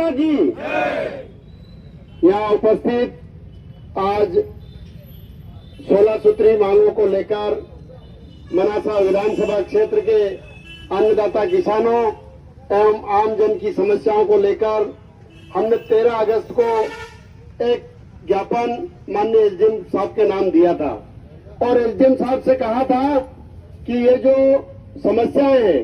माता की। यहाँ उपस्थित आज 16 सूत्री मांगों को लेकर मनासा विधानसभा क्षेत्र के अन्नदाता किसानों एवं आमजन की समस्याओं को लेकर हमने 13 अगस्त को एक ज्ञापन माननीय एसडीएम साहब के नाम दिया था और एसडीएम साहब से कहा था कि ये जो समस्याएं हैं,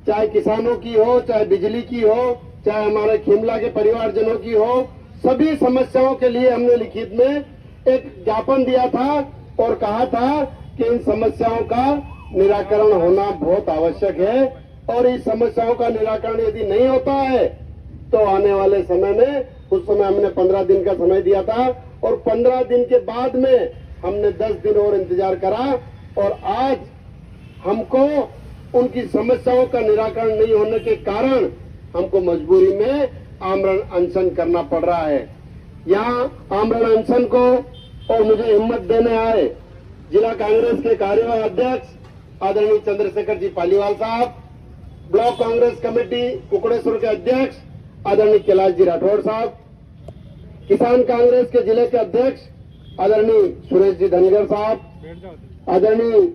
चाहे किसानों की हो, चाहे बिजली की हो, चाहे हमारे खिमला के परिवारजनों की हो, सभी समस्याओं के लिए हमने लिखित में एक ज्ञापन दिया था और कहा था कि इन समस्याओं का निराकरण होना बहुत आवश्यक है और इस समस्याओं का निराकरण यदि नहीं होता है तो आने वाले समय में, उस समय हमने 15 दिन का समय दिया था और 15 दिन के बाद में हमने 10 दिन और इंतजार करा और आज हमको उनकी समस्याओं का निराकरण नहीं होने के कारण हमको मजबूरी में आमरण अनशन करना पड़ रहा है। यहाँ आमरण अनशन को और मुझे हिम्मत देने आए जिला कांग्रेस के कार्यवाहक अध्यक्ष आदरणीय चंद्रशेखर जी पालीवाल साहब, ब्लॉक कांग्रेस कमेटी कुकड़ेश्वर के अध्यक्ष आदरणीय कैलाश जी राठौड़ साहब, किसान कांग्रेस के जिले के अध्यक्ष आदरणीय सुरेश जी धनगर साहब, आदरणीय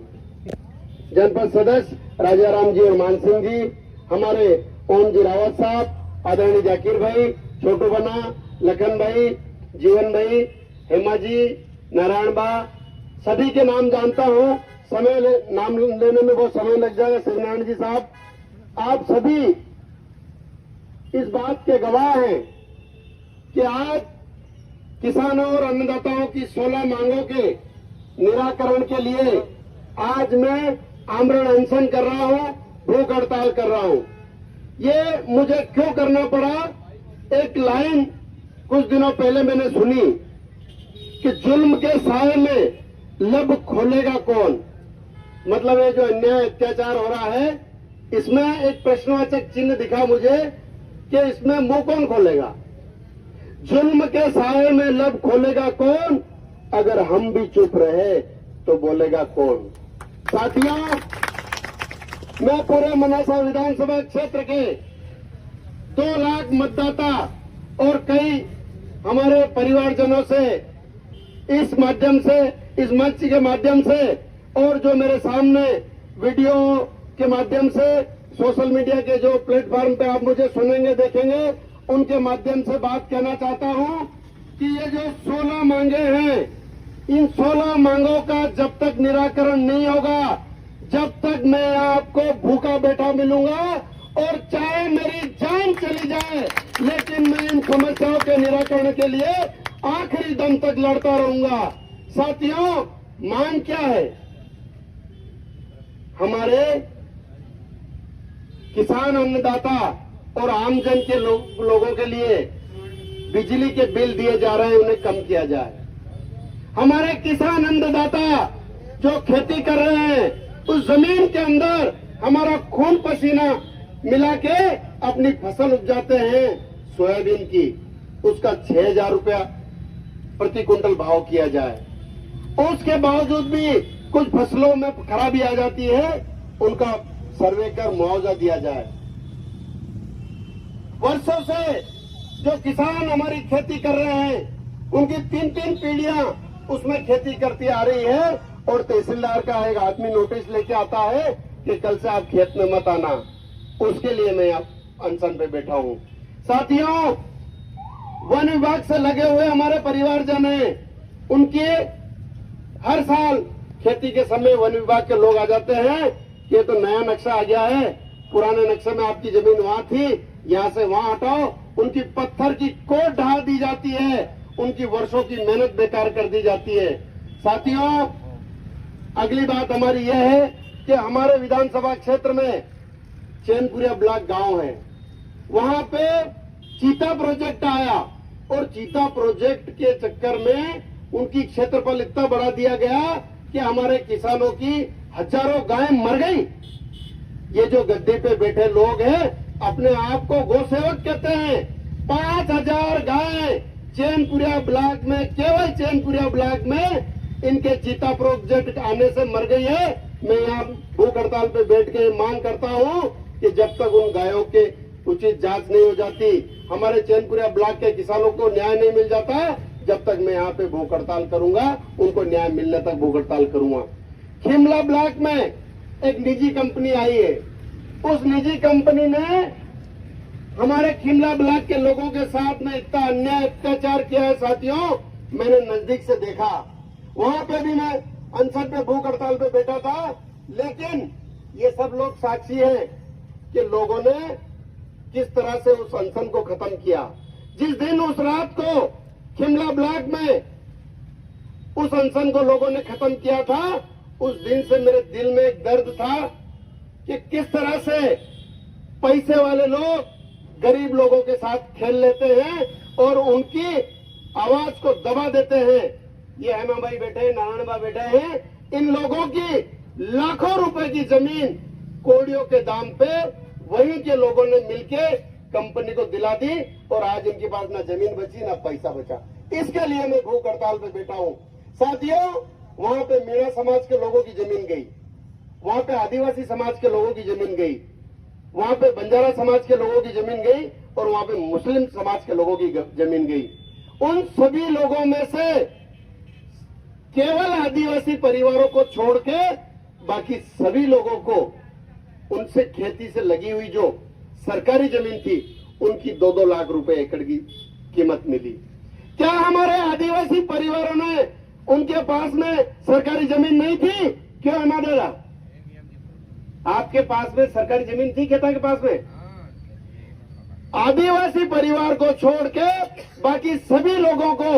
जनपद सदस्य राजाराम जी और मान सिंह जी, हमारे ओम जी रावत साहब, आदरणीय जाकिर भाई, छोटू बना, लखन भाई, जीवन भाई, हेमा जी, नारायण बा, सभी के नाम जानता हूँ। नाम लेने में बहुत समय लग जाएगा। शिवनारायण जी साहब, आप सभी इस बात के गवाह हैं कि आज किसानों और अन्नदाताओं की 16 मांगों के निराकरण के लिए आज मैं आमरण अनशन कर रहा हूं, भूख हड़ताल कर रहा हूं। ये मुझे क्यों करना पड़ा? एक लाइन कुछ दिनों पहले मैंने सुनी कि जुल्म के साए में लब खोलेगा कौन। मतलब ये जो अन्याय अत्याचार हो रहा है, इसमें एक प्रश्नवाचक चिन्ह दिखा मुझे कि इसमें मुंह कौन खोलेगा। जुल्म के साए में लब खोलेगा कौन, अगर हम भी चुप रहे तो बोलेगा कौन। साथियों, मैं पूरे मनासा विधानसभा क्षेत्र के 2 लाख मतदाता और कई हमारे परिवारजनों से इस माध्यम से, इस मंच के माध्यम से और जो मेरे सामने वीडियो के माध्यम से सोशल मीडिया के जो प्लेटफॉर्म पे आप मुझे सुनेंगे, देखेंगे, उनके माध्यम से बात कहना चाहता हूं कि ये जो 16 मांगे हैं, इन 16 मांगों का जब तक निराकरण नहीं होगा, जब तक मैं आपको भूखा बैठा मिलूंगा और चाहे मेरी जान चली जाए, लेकिन मैं इन समस्याओं के निराकरण के लिए आखिरी दम तक लड़ता रहूंगा। साथियों, मांग क्या है? हमारे किसान अन्नदाता और आमजन के लोगों के लिए बिजली के बिल दिए जा रहे हैं, उन्हें कम किया जाए। हमारे किसान अन्नदाता जो खेती कर रहे हैं, उस जमीन के अंदर हमारा खून पसीना मिला के अपनी फसल उपजाते हैं सोयाबीन की, उसका 6,000 रुपया प्रति कुंटल भाव किया जाए। उसके बावजूद भी कुछ फसलों में खराबी आ जाती है, उनका सर्वे कर मुआवजा दिया जाए। वर्षों से जो किसान हमारी खेती कर रहे हैं, उनकी 3-3 पीढ़ियां उसमें खेती करती आ रही है और तहसीलदार का एक आदमी नोटिस लेके आता है कि कल से आप खेत में मत आना। उसके लिए मैं अनशन पे बैठा हूं। साथियों, वन विभाग से लगे हुए हमारे परिवारजन हैं, उनके हर साल खेती के समय वन विभाग के लोग आ जाते हैं कि ये तो नया नक्शा आ गया है, पुराने नक्शे में आपकी जमीन वहां थी, यहां से वहां हटाओ। उनकी पत्थर की कोट ढा दी जाती है, उनकी वर्षों की मेहनत बेकार कर दी जाती है। साथियों, अगली बात हमारी यह है कि हमारे विधानसभा क्षेत्र में चैनपुरिया ब्लॉक गांव है, वहां पे चीता प्रोजेक्ट आया और चीता प्रोजेक्ट के चक्कर में उनकी क्षेत्रफल इतना बढ़ा दिया गया कि हमारे किसानों की हजारों गायें मर गई। ये जो गद्दे पे बैठे लोग हैं, अपने आप को गौ सेवक कहते हैं। 5,000 गायें चैनपुरिया ब्लॉक में, केवल चैनपुरिया ब्लॉक में इनके चीता प्रोजेक्ट आने से मर गई है। मैं यहाँ भूख हड़ताल पे बैठ के मांग करता हूँ कि जब तक उन गायों के उचित जांच नहीं हो जाती, हमारे चैनपुरा ब्लॉक के किसानों को न्याय नहीं मिल जाता, जब तक मैं यहाँ पे भूख हड़ताल करूंगा, उनको न्याय मिलने तक भूख हड़ताल करूंगा। शिमला ब्लॉक में एक निजी कंपनी आई है, उस निजी कंपनी ने हमारे शिमला ब्लॉक के लोगों के साथ में इतना अन्याय अत्याचार किया है साथियों, मैंने नजदीक से देखा। वहां पे भी मैं अनशन पे भूख हड़ताल पे बैठा था, लेकिन ये सब लोग साक्षी हैं कि लोगों ने किस तरह से उस अनशन को खत्म किया। जिस दिन उस रात को शिमला ब्लॉक में उस अनशन को लोगों ने खत्म किया था, उस दिन से मेरे दिल में एक दर्द था कि किस तरह से पैसे वाले लोग गरीब लोगों के साथ खेल लेते हैं और उनकी आवाज को दबा देते हैं। ये हेमा भाई बैठे हैं, नारायण भाई बैठे हैं, इन लोगों की लाखों रुपए की जमीन कोड़ियों के दाम पे वहीं के लोगों ने मिलके कंपनी को दिला दी और आज इनके पास ना जमीन बची ना पैसा बचा। इसके लिए मैं भूख हड़ताल पे बैठा हूं साथियों। वहां पे मीणा समाज के लोगों की जमीन गई, वहां पे आदिवासी समाज के लोगों की जमीन गई, वहां पे बंजारा समाज के लोगों की जमीन गई और वहां पे मुस्लिम समाज के लोगों की जमीन गई। उन सभी लोगों में से केवल आदिवासी परिवारों को छोड़ के बाकी सभी लोगों को उनसे खेती से लगी हुई जो सरकारी जमीन थी उनकी 2-2 लाख रुपए एकड़ की कीमत मिली। क्या हमारे आदिवासी परिवारों ने उनके पास में सरकारी जमीन नहीं थी? क्यों हेमा दादा, आपके पास में सरकारी जमीन थी खेता के पास में? आदिवासी परिवार को छोड़ के बाकी सभी लोगों को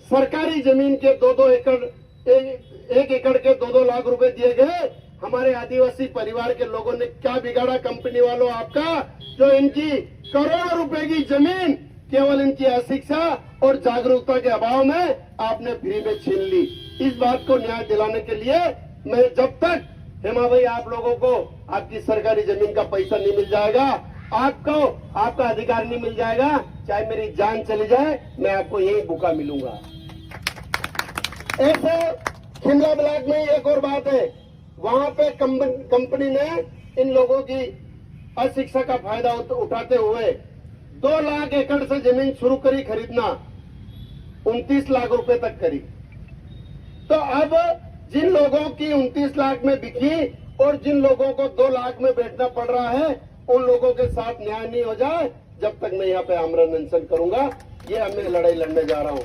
सरकारी जमीन के 2-2 एकड़, 1 एकड़ के 2-2 लाख रुपए दिए गए। हमारे आदिवासी परिवार के लोगों ने क्या बिगाड़ा कंपनी वालों आपका, जो इनकी करोड़ों रुपए की जमीन केवल इनकी अशिक्षा और जागरूकता के अभाव में आपने फ्री में छीन ली। इस बात को न्याय दिलाने के लिए मैं जब तक हेमा भाई आप लोगों को आपकी सरकारी जमीन का पैसा नहीं मिल जाएगा, आपको आपका अधिकार नहीं मिल जाएगा, चाहे मेरी जान चली जाए, मैं आपको यही भूखा मिलूंगा। ऐसे शिमला ब्लॉक में एक और बात है, वहां पे कंपनी ने इन लोगों की अशिक्षा का फायदा उठाते हुए 2 लाख एकड़ से जमीन शुरू करी खरीदना, 29 लाख रुपए तक करी। तो अब जिन लोगों की 29 लाख में बिकी और जिन लोगों को 2 लाख में बैठना पड़ रहा है, उन लोगों के साथ न्याय नहीं हो जाए जब तक मैं यहाँ पे आमरण अनशन करूंगा। ये मैं लड़ाई लड़ने जा रहा हूँ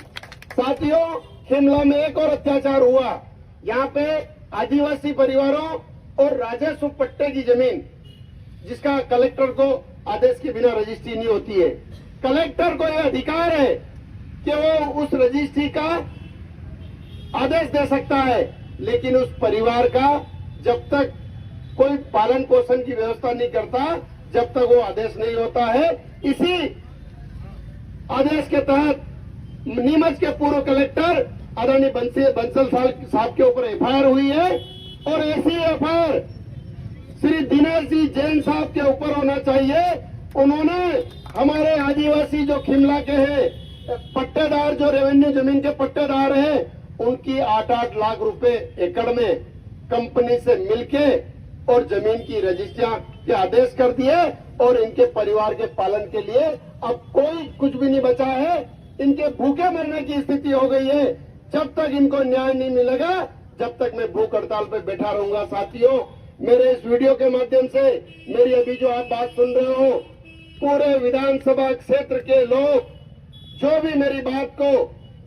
साथियों। शिमला में एक और अत्याचार हुआ, यहाँ पे आदिवासी परिवारों और राजस्व पट्टे की जमीन, जिसका कलेक्टर को आदेश के बिना रजिस्ट्री नहीं होती है। कलेक्टर को यह अधिकार है कि वो उस रजिस्ट्री का आदेश दे सकता है, लेकिन उस परिवार का जब तक कोई पालन पोषण की व्यवस्था नहीं करता, जब तक वो आदेश नहीं होता है। इसी आदेश के तहत नीमच के पूर्व कलेक्टर अदानी बंसल साहब के ऊपर एफआईआर हुई है और ऐसी एफआईआर श्री दिनेश जी जैन साहब के ऊपर होना चाहिए। उन्होंने हमारे आदिवासी जो शिमला के हैं पट्टेदार, जो रेवेन्यू जमीन के पट्टेदार हैं, उनकी 8-8 लाख रुपए एकड़ में कंपनी से मिलके और जमीन की रजिस्ट्रियां के आदेश कर दिए और इनके परिवार के पालन के लिए अब कोई कुछ भी नहीं बचा है। इनके भूखे मरने की स्थिति हो गई है। जब तक इनको न्याय नहीं मिलेगा, जब तक मैं भूख हड़ताल पे बैठा रहूंगा साथियों। मेरे इस वीडियो के माध्यम से मेरी अभी जो आप बात सुन रहे हो, पूरे विधानसभा क्षेत्र के लोग जो भी मेरी बात को,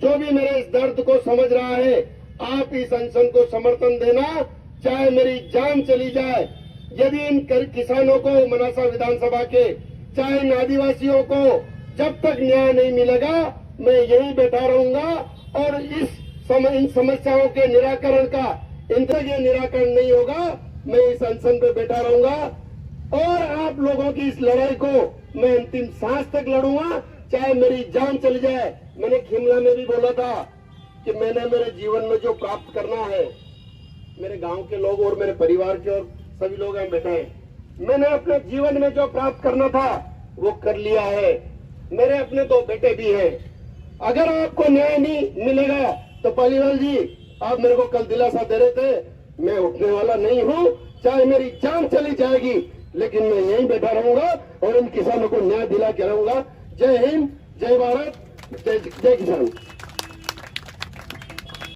जो भी मेरे इस दर्द को समझ रहा है, आप इस अनशन को समर्थन देना, चाहे मेरी जान चली जाए। यदि इन किसानों को, मनासा विधानसभा के, चाहे इन आदिवासियों को जब तक न्याय नहीं मिलेगा, मैं यही बैठा रहूंगा और इन समस्याओं के निराकरण का ये निराकरण नहीं होगा, मैं इस अनशन पे बैठा रहूंगा और आप लोगों की इस लड़ाई को मैं अंतिम सांस तक लड़ूंगा, चाहे मेरी जान चली जाए। मैंने शिमला में भी बोला था कि मैंने मेरे जीवन में जो प्राप्त करना है, मेरे गांव के लोग और मेरे परिवार के और सभी लोग यहाँ बैठे हैं, मैंने अपने जीवन में जो प्राप्त करना था वो कर लिया है। मेरे अपने 2 बेटे भी हैं। अगर आपको न्याय नहीं मिलेगा तो पालीवाल जी, आप मेरे को कल दिलासा दे रहे थे, मैं उठने वाला नहीं हूं, चाहे मेरी जान चली जाएगी, लेकिन मैं यहीं बैठा रहूंगा और इन किसानों को न्याय दिला के रहूंगा। जय हिंद, जय भारत, जय जय किसान।